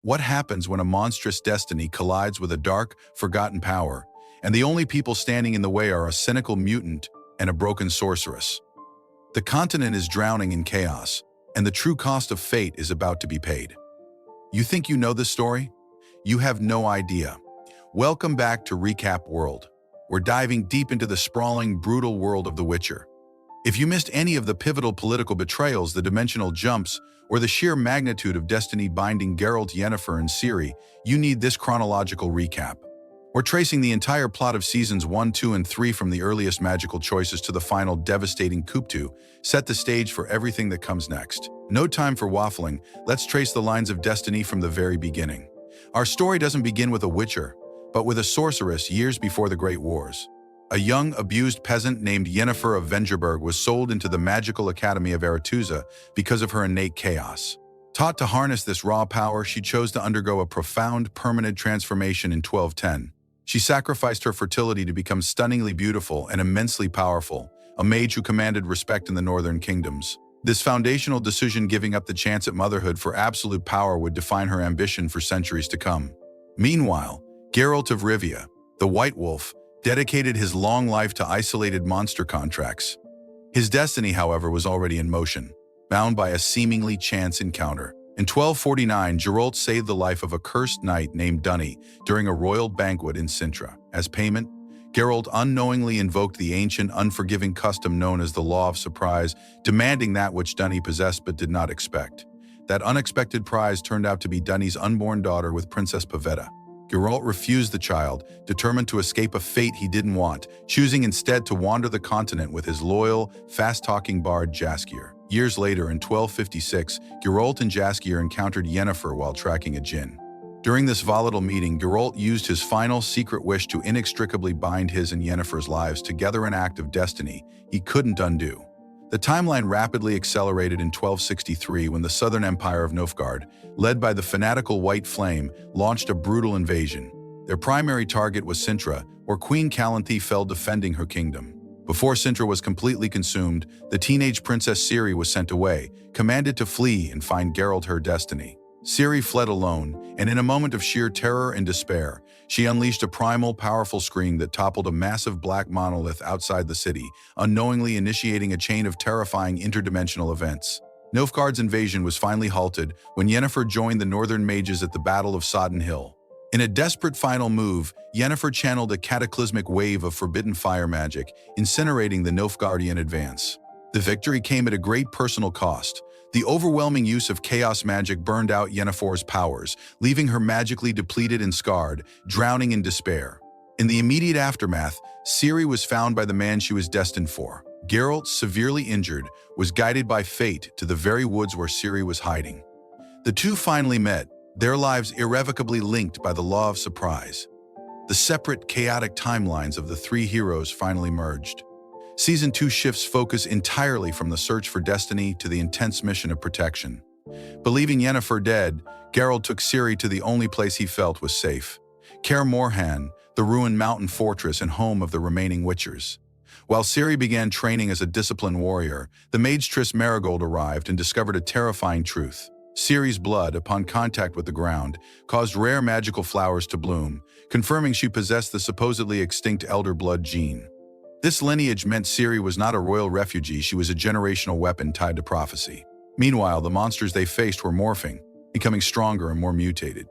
What happens when a monstrous destiny collides with a dark, forgotten power, and the only people standing in the way are a cynical mutant and a broken sorceress? The continent is drowning in chaos, and the true cost of fate is about to be paid. You think you know this story? You have no idea. Welcome back to Recap World. We're diving deep into the sprawling, brutal world of The Witcher. If you missed any of the pivotal political betrayals, the dimensional jumps, or the sheer magnitude of destiny binding Geralt, Yennefer, and Ciri, you need this chronological recap. We're tracing the entire plot of Seasons 1, 2, and 3 from the earliest magical choices to the final devastating coup to set the stage for everything that comes next. No time for waffling, let's trace the lines of destiny from the very beginning. Our story doesn't begin with a witcher, but with a sorceress years before the Great Wars. A young, abused peasant named Yennefer of Vengerberg was sold into the magical academy of Aretuza because of her innate chaos. Taught to harness this raw power, she chose to undergo a profound, permanent transformation in 1210. She sacrificed her fertility to become stunningly beautiful and immensely powerful, a mage who commanded respect in the northern kingdoms. This foundational decision, giving up the chance at motherhood for absolute power, would define her ambition for centuries to come. Meanwhile, Geralt of Rivia, the White Wolf, dedicated his long life to isolated monster contracts. His destiny, however, was already in motion, bound by a seemingly chance encounter. In 1249, Geralt saved the life of a cursed knight named Dunny during a royal banquet in Cintra. As payment, Geralt unknowingly invoked the ancient, unforgiving custom known as the Law of Surprise, demanding that which Dunny possessed but did not expect. That unexpected prize turned out to be Dunny's unborn daughter with Princess Pavetta. Geralt refused the child, determined to escape a fate he didn't want, choosing instead to wander the continent with his loyal, fast-talking bard Jaskier. Years later, in 1256, Geralt and Jaskier encountered Yennefer while tracking a djinn. During this volatile meeting, Geralt used his final secret wish to inextricably bind his and Yennefer's lives together, an act of destiny he couldn't undo. The timeline rapidly accelerated in 1263 when the southern empire of Nilfgaard, led by the fanatical White Flame, launched a brutal invasion. Their primary target was Cintra, where Queen Calanthe fell defending her kingdom. Before Cintra was completely consumed, the teenage Princess Ciri was sent away, commanded to flee and find Geralt her destiny. Ciri fled alone, and in a moment of sheer terror and despair, she unleashed a primal, powerful scream that toppled a massive black monolith outside the city, unknowingly initiating a chain of terrifying interdimensional events. Nilfgaard's invasion was finally halted when Yennefer joined the northern mages at the Battle of Sodden Hill. In a desperate final move, Yennefer channeled a cataclysmic wave of forbidden fire magic, incinerating the Nilfgaardian advance. The victory came at a great personal cost. The overwhelming use of chaos magic burned out Yennefer's powers, leaving her magically depleted and scarred, drowning in despair. In the immediate aftermath, Ciri was found by the man she was destined for. Geralt, severely injured, was guided by fate to the very woods where Ciri was hiding. The two finally met, their lives irrevocably linked by the Law of Surprise. The separate, chaotic timelines of the three heroes finally merged. Season 2 shifts focus entirely from the search for destiny to the intense mission of protection. Believing Yennefer dead, Geralt took Ciri to the only place he felt was safe: Kaer Morhen, the ruined mountain fortress and home of the remaining Witchers. While Ciri began training as a disciplined warrior, the mage Triss Marigold arrived and discovered a terrifying truth. Ciri's blood, upon contact with the ground, caused rare magical flowers to bloom, confirming she possessed the supposedly extinct Elder Blood gene. This lineage meant Ciri was not a royal refugee, she was a generational weapon tied to prophecy. Meanwhile, the monsters they faced were morphing, becoming stronger and more mutated.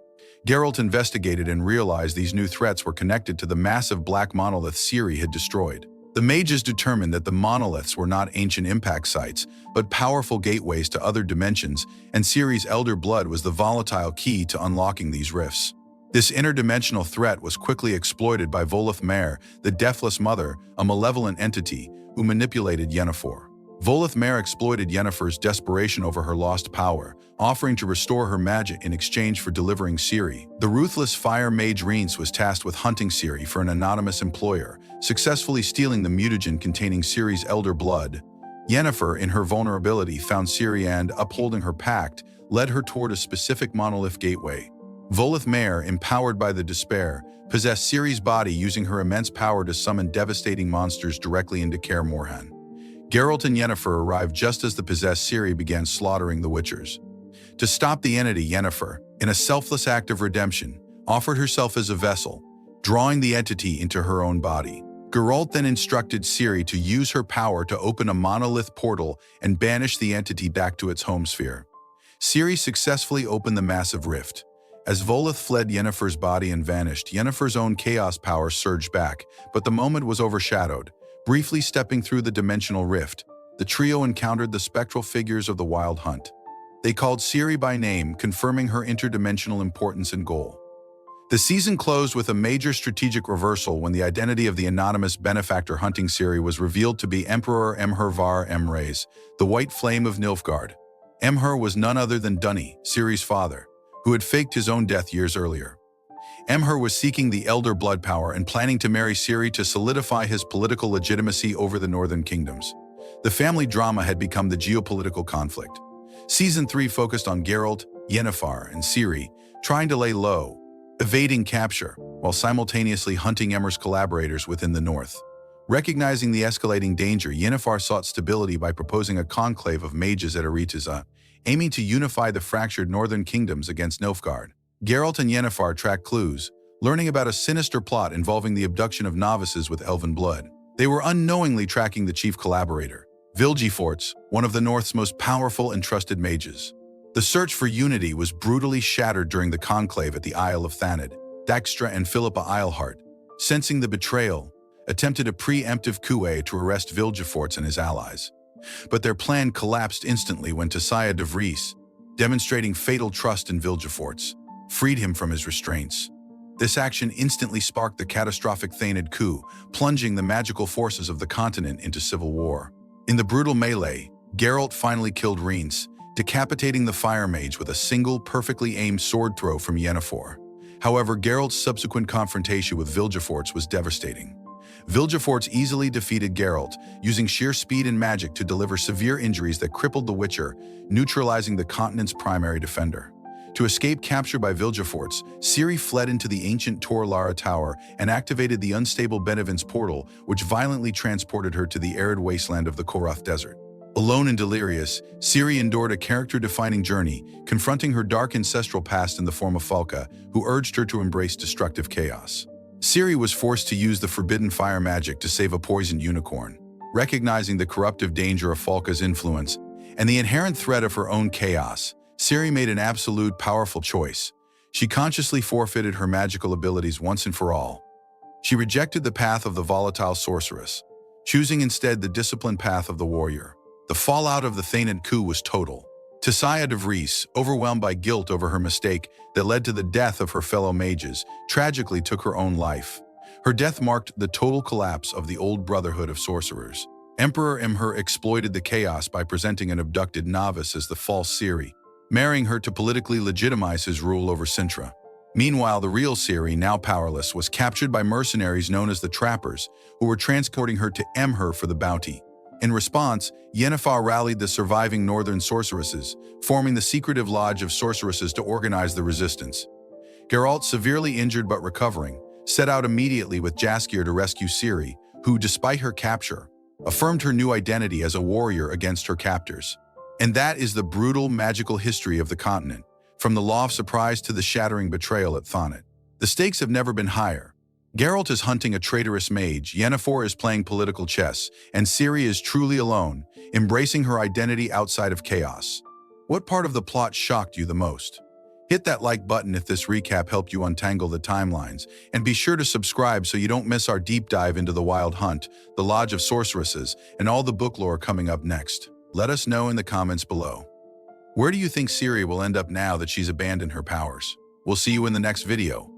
Geralt investigated and realized these new threats were connected to the massive black monolith Ciri had destroyed. The mages determined that the monoliths were not ancient impact sites, but powerful gateways to other dimensions, and Ciri's elder blood was the volatile key to unlocking these rifts. This interdimensional threat was quickly exploited by Voleth Mare, the Deathless Mother, a malevolent entity who manipulated Yennefer. Voleth Mare exploited Yennefer's desperation over her lost power, offering to restore her magic in exchange for delivering Ciri. The ruthless fire mage Rhys was tasked with hunting Ciri for an anonymous employer, successfully stealing the mutagen containing Ciri's elder blood. Yennefer, in her vulnerability, found Ciri and, upholding her pact, led her toward a specific monolith gateway. Voleth Mare, empowered by the despair, possessed Ciri's body, using her immense power to summon devastating monsters directly into Kaer Morhen. Geralt and Yennefer arrived just as the possessed Ciri began slaughtering the Witchers. To stop the entity, Yennefer, in a selfless act of redemption, offered herself as a vessel, drawing the entity into her own body. Geralt then instructed Ciri to use her power to open a monolith portal and banish the entity back to its home sphere. Ciri successfully opened the massive rift. As Voleth fled Yennefer's body and vanished, Yennefer's own chaos power surged back, but the moment was overshadowed. Briefly stepping through the dimensional rift, the trio encountered the spectral figures of the Wild Hunt. They called Ciri by name, confirming her interdimensional importance and goal. The season closed with a major strategic reversal when the identity of the anonymous benefactor hunting Ciri was revealed to be Emperor Emhyr var Emreis, the White Flame of Nilfgaard. Emhyr was none other than Dunny, Ciri's father, who had faked his own death years earlier. Emhyr was seeking the elder blood power and planning to marry Ciri to solidify his political legitimacy over the northern kingdoms. The family drama had become the geopolitical conflict. Season 3 focused on Geralt, Yennefer, and Ciri, trying to lay low, evading capture, while simultaneously hunting Emhyr's collaborators within the north. Recognizing the escalating danger, Yennefer sought stability by proposing a conclave of mages at Aretuza, aiming to unify the fractured northern kingdoms against Nilfgaard. Geralt and Yennefer track clues, learning about a sinister plot involving the abduction of novices with elven blood. They were unknowingly tracking the chief collaborator, Vilgefortz, one of the North's most powerful and trusted mages. The search for unity was brutally shattered during the conclave at the Isle of Thanedd. Dijkstra and Philippa Eilhart, sensing the betrayal, attempted a preemptive coup to arrest Vilgefortz and his allies. But their plan collapsed instantly when Tissaia de Vries, demonstrating fatal trust in Vilgefortz, freed him from his restraints. This action instantly sparked the catastrophic Thanedd Coup, plunging the magical forces of the continent into civil war. In the brutal melee, Geralt finally killed Rhys, decapitating the fire mage with a single, perfectly aimed sword throw from Yennefer. However, Geralt's subsequent confrontation with Vilgefortz was devastating. Vilgefortz easily defeated Geralt, using sheer speed and magic to deliver severe injuries that crippled the Witcher, neutralizing the continent's primary defender. To escape capture by Vilgefortz, Ciri fled into the ancient Tor Lara Tower and activated the unstable Benevent's portal, which violently transported her to the arid wasteland of the Korath Desert. Alone and delirious, Ciri endured a character-defining journey, confronting her dark ancestral past in the form of Falka, who urged her to embrace destructive chaos. Ciri was forced to use the forbidden fire magic to save a poisoned unicorn. Recognizing the corruptive danger of Falka's influence and the inherent threat of her own chaos, Ciri made an absolute powerful choice. She consciously forfeited her magical abilities once and for all. She rejected the path of the volatile sorceress, choosing instead the disciplined path of the warrior. The fallout of the Thanedd Coup was total. Tissaia de Vries, overwhelmed by guilt over her mistake that led to the death of her fellow mages, tragically took her own life. Her death marked the total collapse of the old brotherhood of sorcerers. Emperor Emhyr exploited the chaos by presenting an abducted novice as the false Ciri, marrying her to politically legitimize his rule over Cintra. Meanwhile, the real Ciri, now powerless, was captured by mercenaries known as the Trappers, who were transporting her to Emhyr for the bounty. In response, Yennefer rallied the surviving northern sorceresses, forming the secretive Lodge of Sorceresses to organize the resistance. Geralt, severely injured but recovering, set out immediately with Jaskier to rescue Ciri, who, despite her capture, affirmed her new identity as a warrior against her captors. And that is the brutal, magical history of the continent, from the Law of Surprise to the shattering betrayal at Thanedd. The stakes have never been higher. Geralt is hunting a traitorous mage, Yennefer is playing political chess, and Ciri is truly alone, embracing her identity outside of chaos. What part of the plot shocked you the most? Hit that like button if this recap helped you untangle the timelines, and be sure to subscribe so you don't miss our deep dive into the Wild Hunt, the Lodge of Sorceresses, and all the book lore coming up next. Let us know in the comments below. Where do you think Ciri will end up now that she's abandoned her powers? We'll see you in the next video.